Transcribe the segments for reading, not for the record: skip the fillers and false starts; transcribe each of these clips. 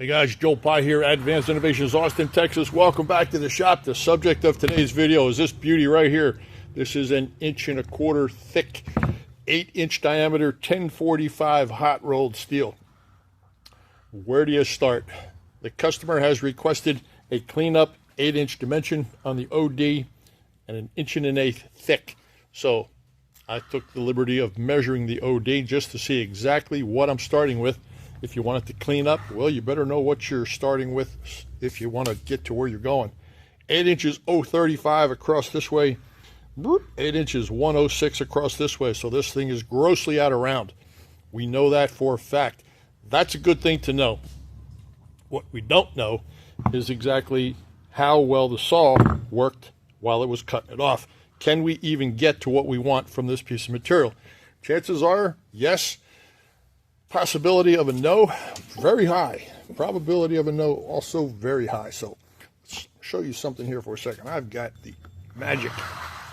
Hey guys, Joe Pye here, Advanced Innovations, Austin, Texas. Welcome back to the shop. The subject of today's video is this beauty right here. This is an 1.25 inch thick, 8-inch diameter, 1045 hot rolled steel. Where do you start? The customer has requested a cleanup 8-inch dimension on the OD and an 1.125 thick. So I took the liberty of measuring the OD just to see exactly what I'm starting with. If you want it to clean up, well, you better know what you're starting with if you want to get to where you're going. 8 inches 035 across this way, 8 inches 106 across this way. So this thing is grossly out of round. We know that for a fact. That's a good thing to know. What we don't know is exactly how well the saw worked while it was cutting it off. Can we even get to what we want from this piece of material? Chances are, yes. Possibility of a no, very high. Probability of a no, also very high. So let's show you something here for a second. I've got the magic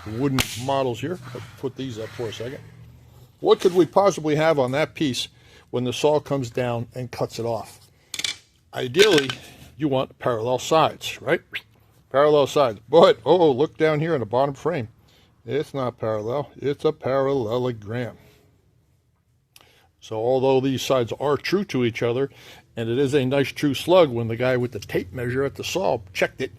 wooden models here. Let's put these up for a second. What could we possibly have on that piece when the saw comes down and cuts it off? Ideally, you want parallel sides, right? Parallel sides. But, oh, look down here in the bottom frame. It's not parallel. It's a parallelogram. So although these sides are true to each other, and it is a nice true slug, when the guy with the tape measure at the saw checked it,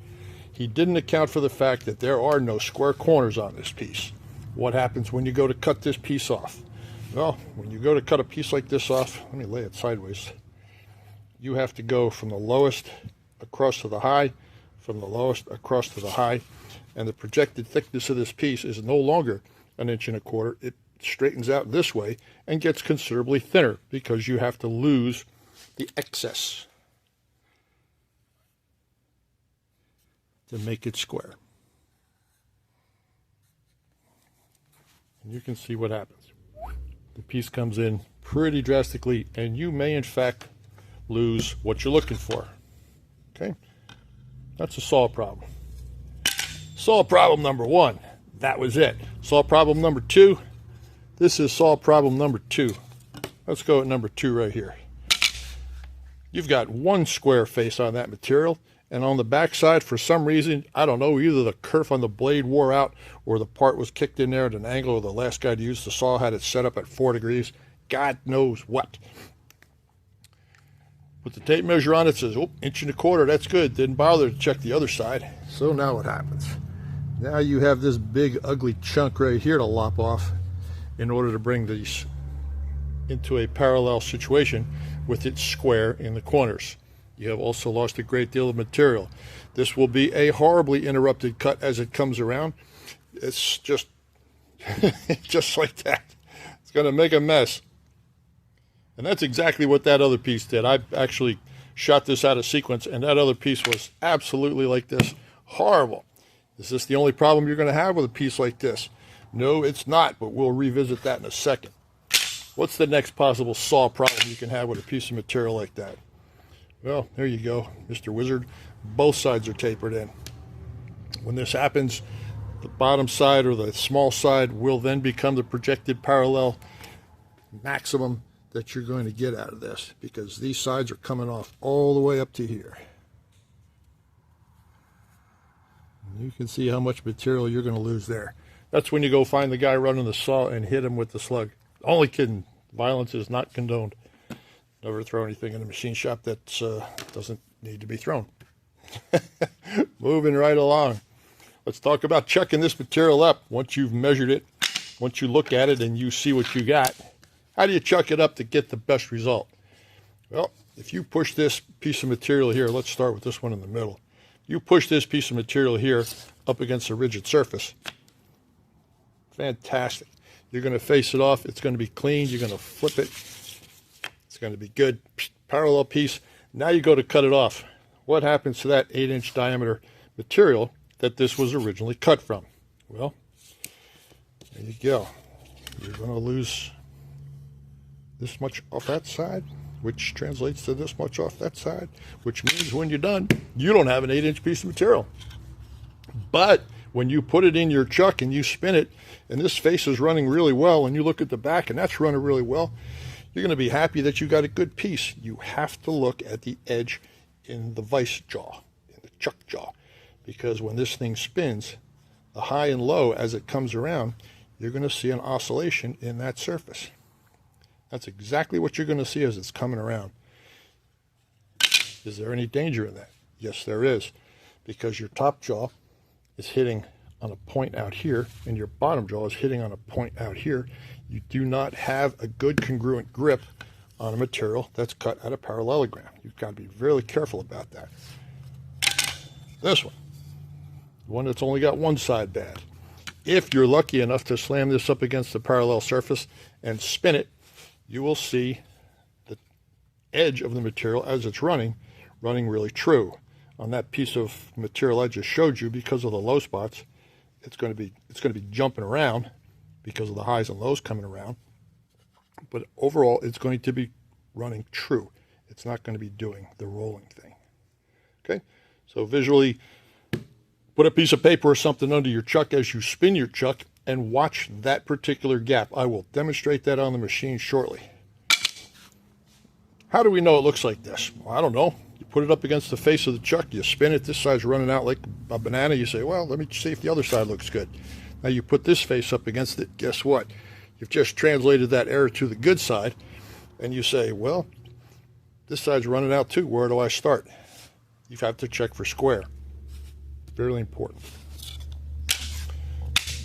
he didn't account for the fact that there are no square corners on this piece. What happens when you go to cut this piece off? Well, when you go to cut a piece like this off, let me lay it sideways. You have to go from the lowest across to the high, from the lowest across to the high, and the projected thickness of this piece is no longer 1.25 inches. It straightens out this way and gets considerably thinner because you have to lose the excess to make it square. And you can see what happens. The piece comes in pretty drastically, and you may in fact lose what you're looking for. Okay, that's a saw problem. Saw problem number one, that was it. Saw problem number two, this is saw problem number two. Let's go at number two right here. You've got one square face on that material, and on the back side, for some reason, I don't know, either the kerf on the blade wore out or the part was kicked in there at an angle, or the last guy to use the saw had it set up at 4 degrees. God knows what. Put the tape measure on it, says, oh, 1.25 inches, that's good. Didn't bother to check the other side. So now what happens? Now you have this big ugly chunk right here to lop off in order to bring these into a parallel situation with it square in the corners. You have also lost a great deal of material. This will be a horribly interrupted cut as it comes around. It's just just like that. It's going to make a mess. And that's exactly what that other piece did. I actually shot this out of sequence, and that other piece was absolutely like this. Horrible. Is this the only problem you're going to have with a piece like this? No, it's not, but we'll revisit that in a second. What's the next possible saw problem you can have with a piece of material like that? Well, there you go, Mr. Wizard. Both sides are tapered in. When this happens, the bottom side or the small side will then become the projected parallel maximum that you're going to get out of this, because these sides are coming off all the way up to here. And you can see how much material you're going to lose there. That's when you go find the guy running the saw and hit him with the slug. Only kidding. Violence is not condoned. Never throw anything in a machine shop that doesn't need to be thrown. Moving right along. Let's talk about checking this material up. Once you've measured it, once you look at it and you see what you got, how do you chuck it up to get the best result? Well, if you push this piece of material here, let's start with this one in the middle. You push this piece of material here up against a rigid surface. Fantastic. You're going to face it off. It's going to be clean. You're going to flip it. It's going to be good. Parallel piece. Now you go to cut it off. What happens to that 8-inch diameter material that this was originally cut from? Well, there you go. You're going to lose this much off that side, which translates to this much off that side, which means when you're done, you don't have an 8-inch piece of material. But when you put it in your chuck and you spin it, and this face is running really well, and you look at the back and that's running really well, you're going to be happy that you got a good piece. You have to look at the edge in the vice jaw, in the chuck jaw, because when this thing spins, the high and low as it comes around, you're going to see an oscillation in that surface. That's exactly what you're going to see as it's coming around. Is there any danger in that? Yes, there is, because your top jaw is hitting on a point out here and your bottom jaw is hitting on a point out here. You do not have a good congruent grip on a material that's cut at a parallelogram. You've got to be really careful about that. This one that's only got one side bad. If you're lucky enough to slam this up against the parallel surface and spin it, you will see the edge of the material as it's running really true. On that piece of material I just showed you, because of the low spots, it's going to be jumping around because of the highs and lows coming around. But overall, it's going to be running true. It's not going to be doing the rolling thing. Okay, so visually, put a piece of paper or something under your chuck as you spin your chuck and watch that particular gap. I will demonstrate that on the machine shortly. How do we know it looks like this? Well, I don't know. You put it up against the face of the chuck, you spin it, this side's running out like a banana, you say, well, let me see if the other side looks good. Now you put this face up against it, guess what? You've just translated that error to the good side, and you say, well, this side's running out too, where do I start? You have to check for square. Very important.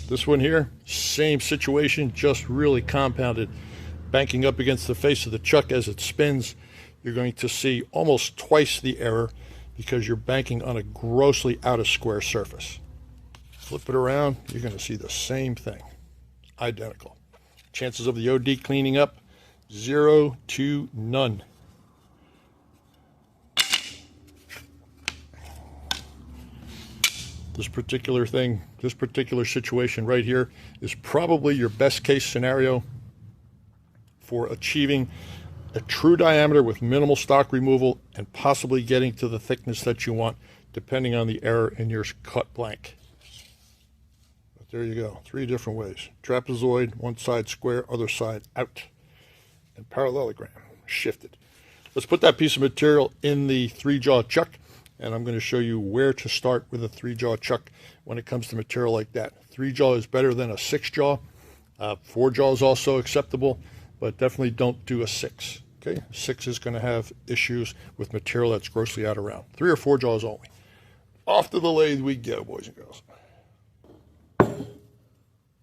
This one here, same situation, just really compounded. Banking up against the face of the chuck as it spins, you're going to see almost twice the error because you're banking on a grossly out of square surface. Flip it around, you're going to see the same thing. Identical. Chances of the OD cleaning up, 0 to none. This particular thing, this particular situation right here is probably your best case scenario for achieving a true diameter with minimal stock removal and possibly getting to the thickness that you want, depending on the error in your cut blank. But there you go, 3 different ways. Trapezoid, one side square, other side out. And parallelogram, shifted. Let's put that piece of material in the 3-jaw chuck, and I'm going to show you where to start with a 3-jaw chuck when it comes to material like that. 3-jaw is better than a 6-jaw. 4-jaw is also acceptable, but definitely don't do a 6. Okay, 6 is going to have issues with material that's grossly out of round. 3 or 4 jaws only. Off to the lathe we go, boys and girls.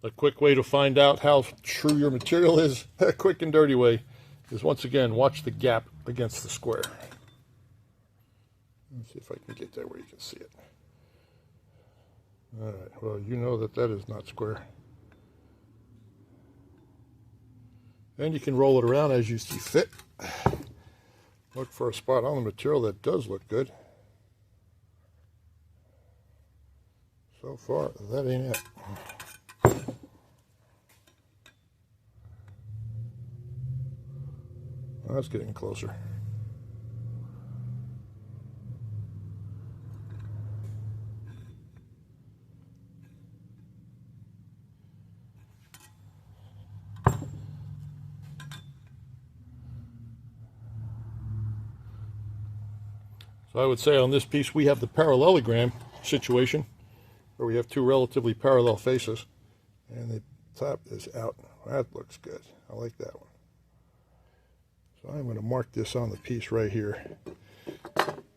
A quick way to find out how true your material is, a quick and dirty way, is once again watch the gap against the square. Let's see if I can get there where you can see it. All right, well, you know that is not square. And you can roll it around as you see fit. Look for a spot on the material that does look good. So far, that ain't it. Well, that's getting closer. So I would say on this piece we have the parallelogram situation where we have 2 relatively parallel faces and the top is out. That looks good. I like that one. So I'm going to mark this on the piece right here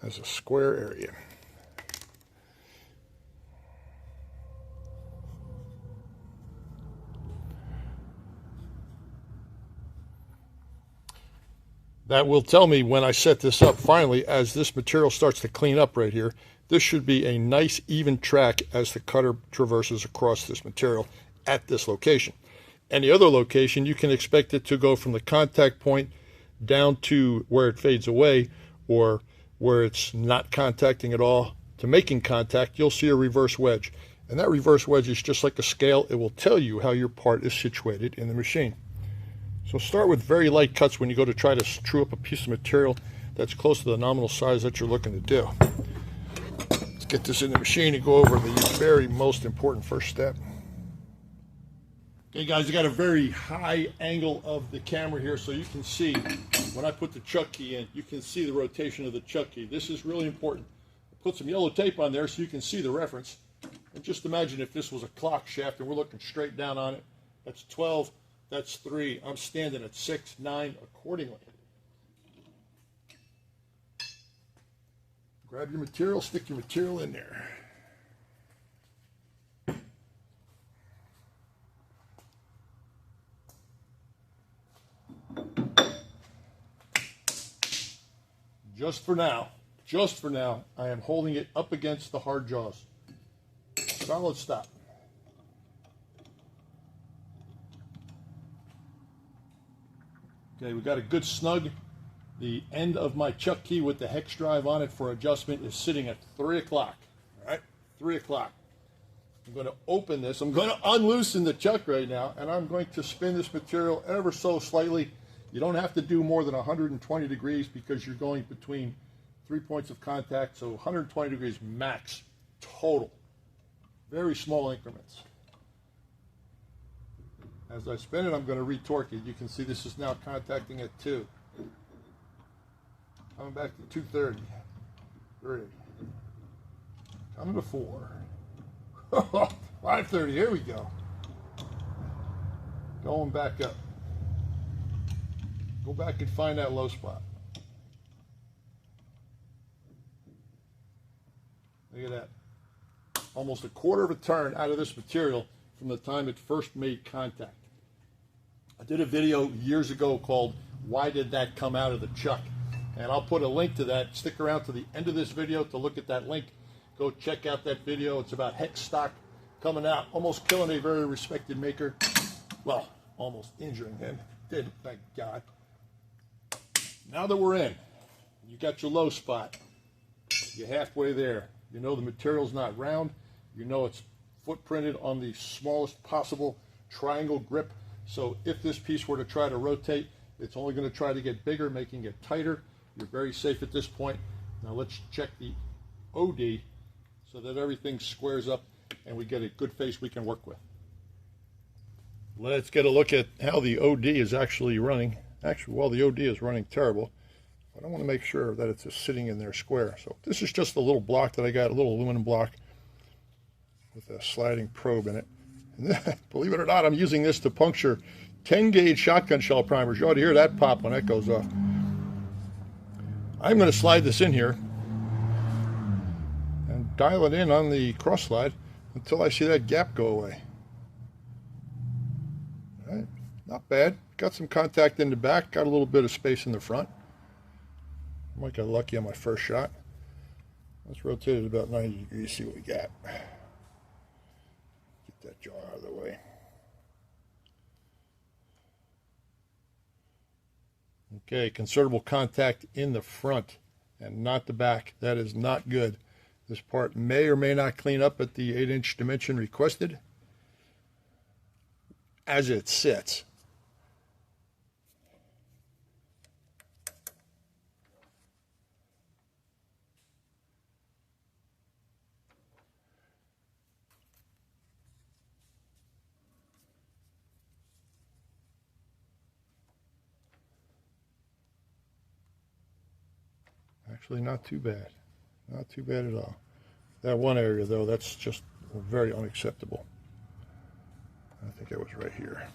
as a square area. That will tell me when I set this up finally, as this material starts to clean up right here, this should be a nice even track as the cutter traverses across this material at this location. Any other location, you can expect it to go from the contact point down to where it fades away, or where it's not contacting at all to making contact. You'll see a reverse wedge. And that reverse wedge is just like a scale. It will tell you how your part is situated in the machine. So start with very light cuts when you go to try to true up a piece of material that's close to the nominal size that you're looking to do. Let's get this in the machine and go over the very most important first step. Okay guys, I got a very high angle of the camera here so you can see when I put the chuck key in, you can see the rotation of the chuck key. This is really important. I put some yellow tape on there so you can see the reference. And just imagine if this was a clock shaft and we're looking straight down on it. That's 12, that's 3. I'm standing at 6, 9 accordingly. Grab your material, stick your material in there. Just for now, I am holding it up against the hard jaws. Solid stop. Okay, we got a good snug. The end of my chuck key with the hex drive on it for adjustment is sitting at 3 o'clock. All right, 3 o'clock. I'm going to open this. I'm going to unloosen the chuck right now, and I'm going to spin this material ever so slightly. You don't have to do more than 120 degrees because you're going between 3 points of contact, so 120 degrees max total. Very small increments. As I spin it, I'm going to retorque it. You can see this is now contacting at 2. Coming back to 230. 3. Coming to 4. 530. Here we go. Going back up. Go back and find that low spot. Look at that. Almost a quarter of a turn out of this material from the time it first made contact. I did a video years ago called Why Did That Come Out of the Chuck? And I'll put a link to that. Stick around to the end of this video to look at that link. Go check out that video. It's about hex stock coming out, almost killing a very respected maker. Well, almost injuring him. Did, thank God. Now that we're in, you got your low spot. You're halfway there. You know the material's not round. You know it's footprinted on the smallest possible triangle grip. So if this piece were to try to rotate, it's only going to try to get bigger, making it tighter. You're very safe at this point. Now let's check the OD so that everything squares up and we get a good face we can work with. Let's get a look at how the OD is actually running. Actually, well, the OD is running terrible, but I want to make sure that it's just sitting in there square. So this is just a little block that I got, a little aluminum block with a sliding probe in it. And then, believe it or not, I'm using this to puncture 10-gauge shotgun shell primers. You ought to hear that pop when that goes off. I'm going to slide this in here and dial it in on the cross slide until I see that gap go away. All right, not bad. Got some contact in the back, got a little bit of space in the front. I might get lucky on my first shot. Let's rotate it about 90 degrees, see what we got. Get that jaw out of the way. Okay, considerable contact in the front and not the back. That is not good. This part may or may not clean up at the 8-inch dimension requested as it sits. Actually, not too bad. Not too bad at all. That one area, though, that's just very unacceptable. I think it was right here.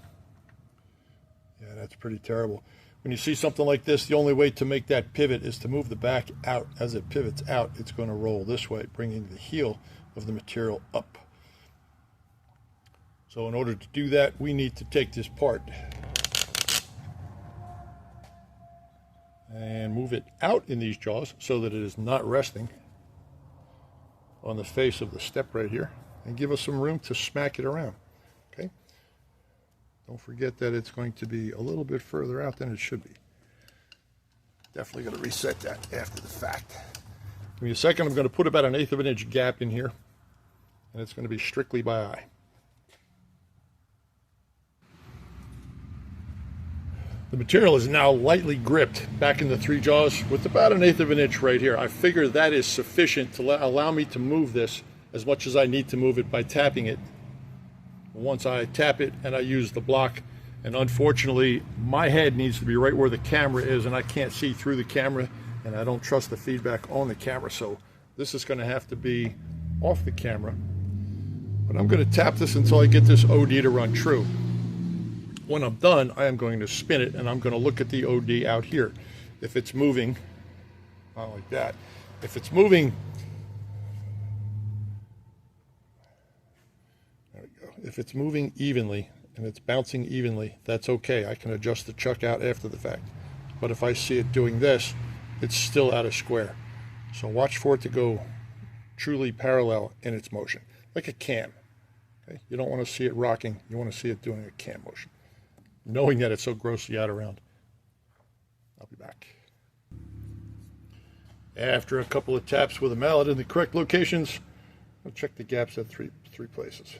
Yeah, that's pretty terrible. When you see something like this, the only way to make that pivot is to move the back out. As it pivots out, it's going to roll this way, bringing the heel of the material up. So in order to do that, we need to take this part and move it out in these jaws so that it is not resting on the face of the step right here, and give us some room to smack it around. Okay, don't forget that it's going to be a little bit further out than it should be. Definitely going to reset that after the fact. Give me a second. I'm going to put about 1/8 of an inch gap in here, and it's going to be strictly by eye. The material is now lightly gripped back in the 3 jaws with about 1/8 of an inch right here. I figure that is sufficient to allow me to move this as much as I need to move it by tapping it once I tap it and I use the block. And unfortunately, my head needs to be right where the camera is, and I can't see through the camera, and I don't trust the feedback on the camera. So this is going to have to be off the camera. But I'm going to tap this until I get this OD to run true. When I'm done, I am going to spin it, and I'm going to look at the OD out here. If it's moving, not like that. If it's moving, there we go. If it's moving evenly and it's bouncing evenly, that's okay. I can adjust the chuck out after the fact. But if I see it doing this, it's still out of square. So watch for it to go truly parallel in its motion, like a cam. Okay? You don't want to see it rocking. You want to see it doing a cam motion, knowing that it's so grossly out of round. I'll be back. After a couple of taps with a mallet in the correct locations, I'll check the gaps at three places.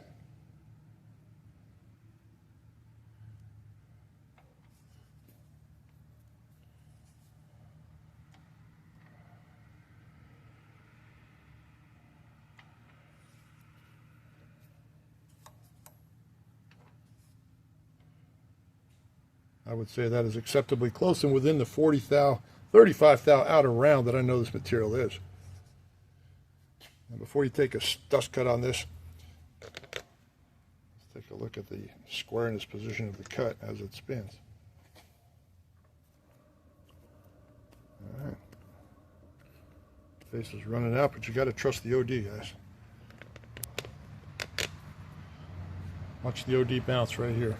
I would say that is acceptably close and within the 40 thou, 35 thou outer round that I know this material is. And before you take a dust cut on this, let's take a look at the squareness position of the cut as it spins. All right. Face is running out, but you got to trust the OD, guys. Watch the OD bounce right here.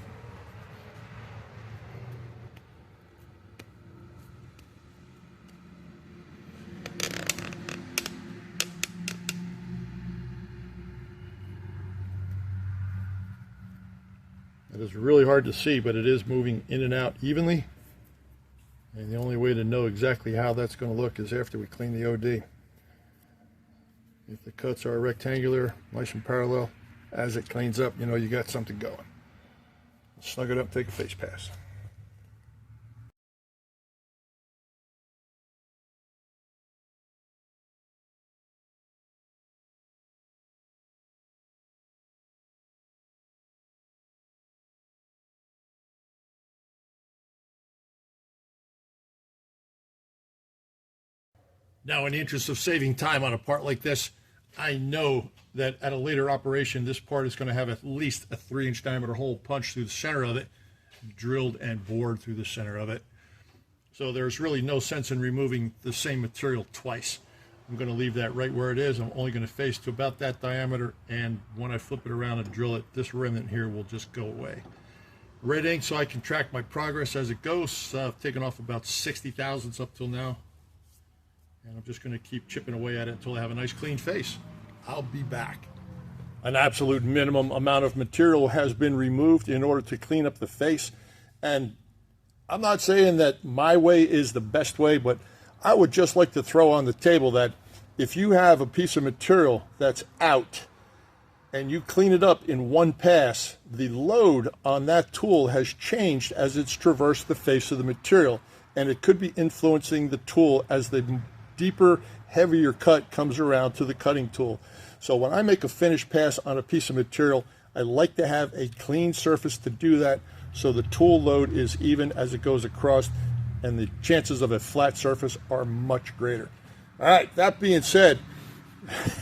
It is really hard to see, but it is moving in and out evenly. And the only way to know exactly how that's going to look is after we clean the OD. If the cuts are rectangular, nice and parallel, as it cleans up, you know you got something going. Snug it up, take a face pass. Now, in the interest of saving time on a part like this, I know that at a later operation, this part is going to have at least a 3-inch diameter hole punched through the center of it, drilled and bored through the center of it. So there's really no sense in removing the same material twice. I'm going to leave that right where it is. I'm only going to face to about that diameter, and when I flip it around and drill it, this remnant here will just go away. Red ink so I can track my progress as it goes. I've taken off about 60 thousandths up till now. And I'm just going to keep chipping away at it until I have a nice clean face. I'll be back. An absolute minimum amount of material has been removed in order to clean up the face. And I'm not saying that my way is the best way, but I would just like to throw on the table that if you have a piece of material that's out and you clean it up in one pass, the load on that tool has changed as it's traversed the face of the material. And it could be influencing the tool as the deeper, heavier cut comes around to the cutting tool. So when I make a finished pass on a piece of material, I like to have a clean surface to do that so the tool load is even as it goes across and the chances of a flat surface are much greater. All right, that being said,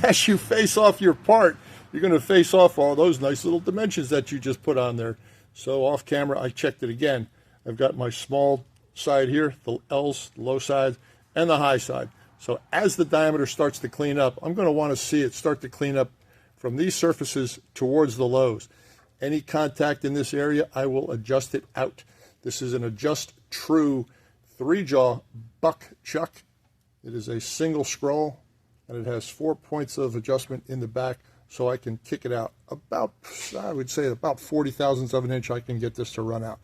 as you face off your part, you're going to face off all those nice little dimensions that you just put on there. So off camera, I checked it again. I've got my small side here, the L's, the low side, and the high side. So as the diameter starts to clean up, I'm going to want to see it start to clean up from these surfaces towards the lows. Any contact in this area, I will adjust it out. This is an Adjust True 3-jaw buck chuck. It is a single scroll, and it has 4 points of adjustment in the back, so I can kick it out about, I would say about 40 thousandths of an inch. I can get this to run out,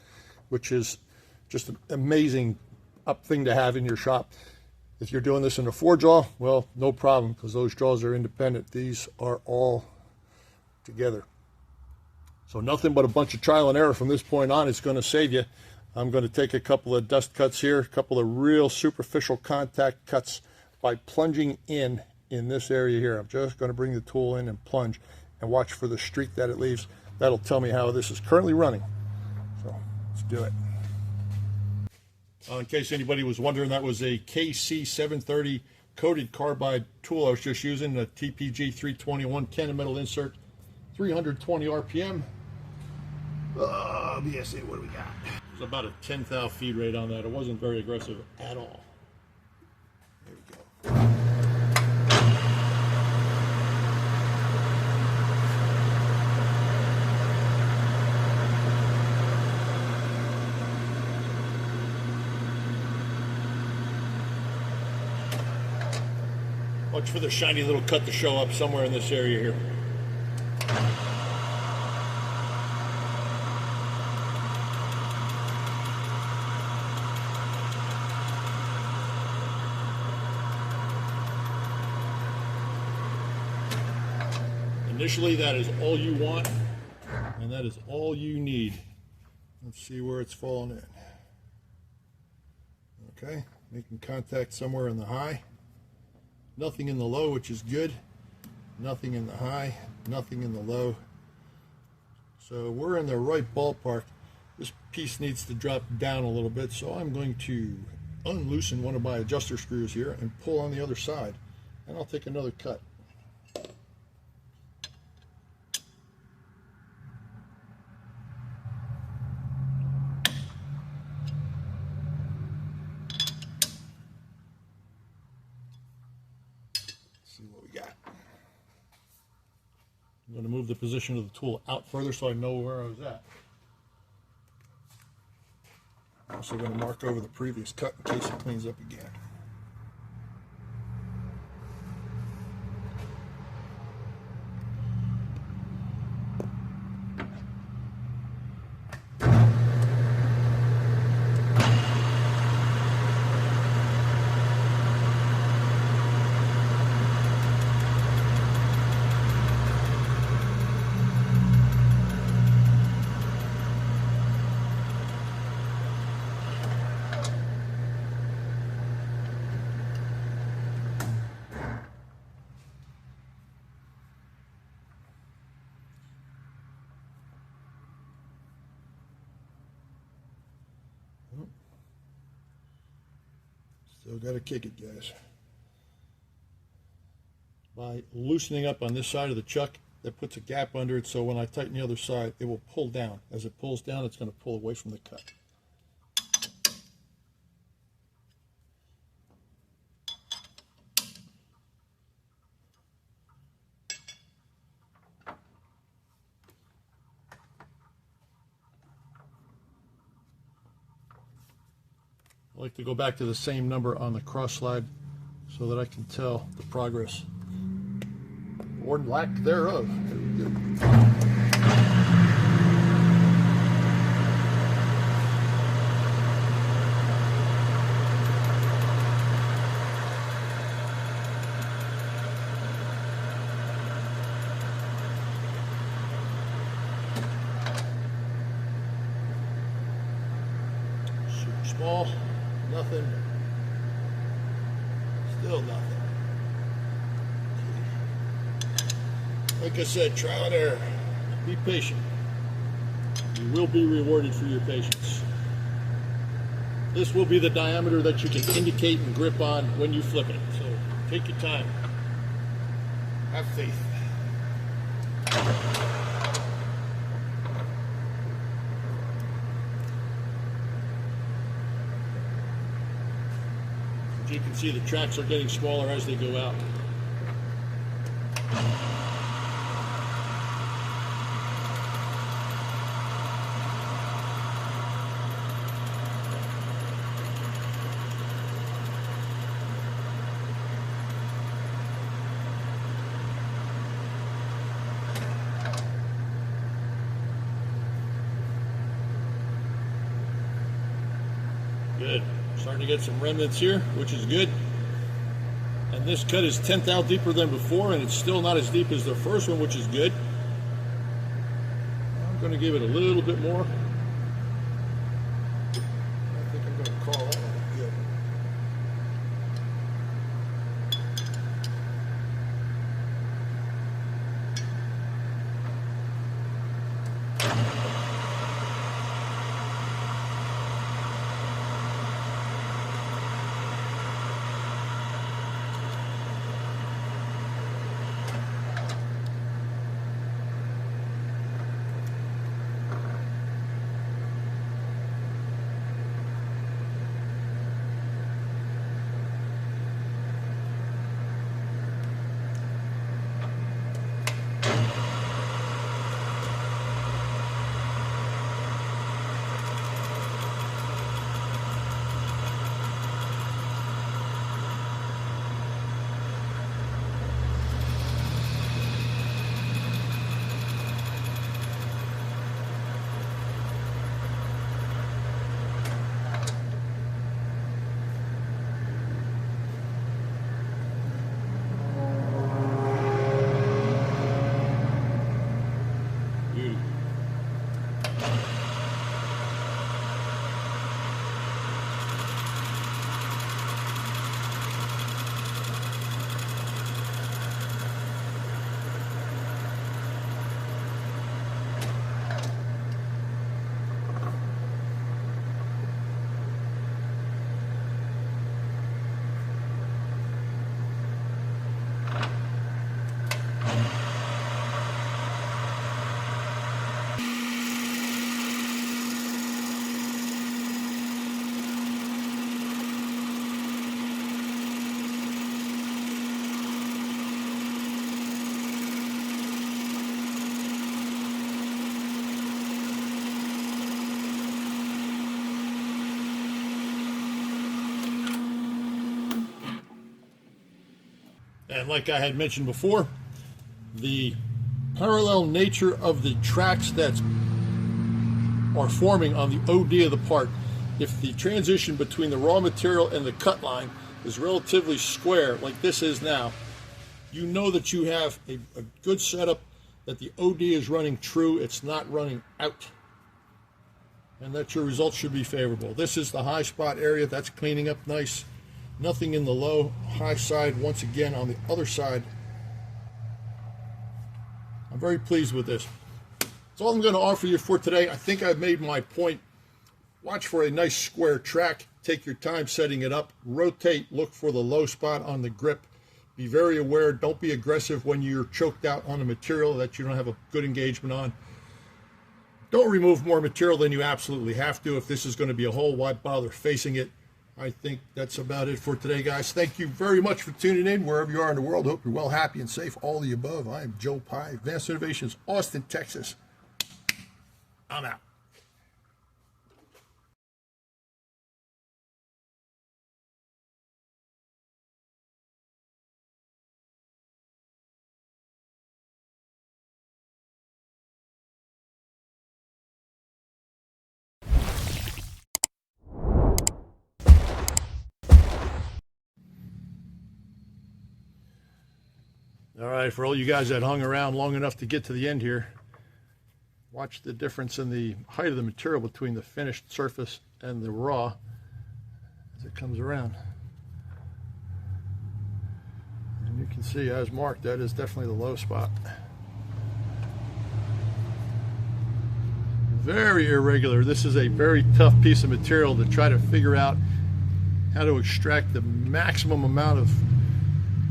which is just an amazing thing to have in your shop. If you're doing this in a 4-jaw, well, no problem, because those jaws are independent. These are all together. So nothing but a bunch of trial and error from this point on is going to save you. I'm going to take a couple of dust cuts here, a couple of real superficial contact cuts by plunging in this area here. I'm just going to bring the tool in and plunge. and watch for the streak that it leaves. That'll tell me how this is currently running. So let's do it. In case anybody was wondering, that was a KC730 coated carbide tool I was just using, a TPG 321 Canon metal insert, 320 RPM. BSA, what do we got? It was about a 10 thou feed rate on that. It wasn't very aggressive at all. There we go. Watch for the shiny little cut to show up somewhere in this area here. Initially, that is all you want, and that is all you need. Let's see where it's falling in. Okay, making contact somewhere in the high. Nothing in the low, which is good. Nothing in the high, nothing in the low. So we're in the right ballpark. This piece needs to drop down a little bit, so I'm going to unloosen one of my adjuster screws here and pull on the other side, and I'll take another cut. See what we got. I'm going to move the position of the tool out further so I know where I was at. I'm also going to mark over the previous cut in case it cleans up again. Still got to kick it, guys. By loosening up on this side of the chuck, that puts a gap under it, so when I tighten the other side, it will pull down. As it pulls down, it's going to pull away from the cut. I like to go back to the same number on the cross slide so that I can tell the progress or lack thereof. There we go. Super small. Nothing. Still nothing. Like I said, trial and error. Be patient. You will be rewarded for your patience. This will be the diameter that you can indicate and grip on when you flip it. So take your time. Have faith. You can see the tracks are getting smaller as they go out. Good. Starting to get some remnants here, which is good. And this cut is 10 thou deeper than before, and it's still not as deep as the first one, which is good. I'm going to give it a little bit more. I think I'm going to call that one good. And like I had mentioned before, the parallel nature of the tracks that are forming on the OD of the part, if the transition between the raw material and the cut line is relatively square, like this is now, you know that you have a good setup, that the OD is running true, it's not running out, and that your results should be favorable. This is the high spot area, that's cleaning up nice. Nothing in the low, high side. Once again, on the other side, I'm very pleased with this. That's all I'm going to offer you for today. I think I've made my point. Watch for a nice square track. Take your time setting it up. Rotate. Look for the low spot on the grip. Be very aware. Don't be aggressive when you're choked out on a material that you don't have a good engagement on. Don't remove more material than you absolutely have to. If this is going to be a hole, why bother facing it? I think that's about it for today, guys. Thank you very much for tuning in wherever you are in the world. Hope you're well, happy, and safe. All the above. I am Joe Pye, Advanced Innovations, Austin, Texas. I'm out. All right, for all you guys that hung around long enough to get to the end here, watch the difference in the height of the material between the finished surface and the raw as it comes around. And you can see, as marked, that is definitely the low spot. Very irregular. This is a very tough piece of material to try to figure out how to extract the maximum amount of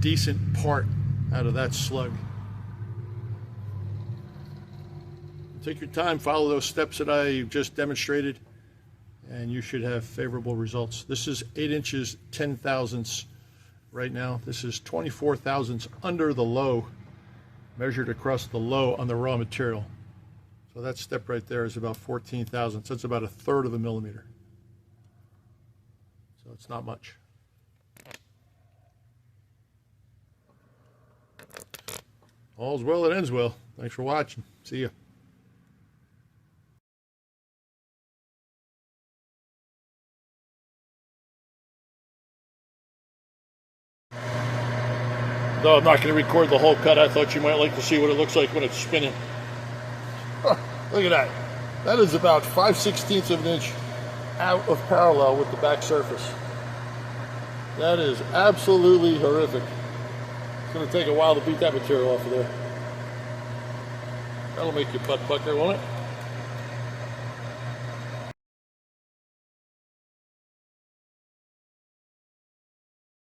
decent part out of that slug. Take your time, follow those steps that I just demonstrated, and you should have favorable results. This is 8 inches 10 thousandths right now. This is 24 thousandths under the low, measured across the low on the raw material. So that step right there is about 14 thousandths. That's about 1/3 of a millimeter. So it's not much. All's well that ends well. Thanks for watching. See ya. No, I'm not going to record the whole cut. I thought you might like to see what it looks like when it's spinning. Look at that. That is about 5/16 of an inch out of parallel with the back surface. That is absolutely horrific. It's going to take a while to beat that material off of there. That'll make your butt pucker, won't it?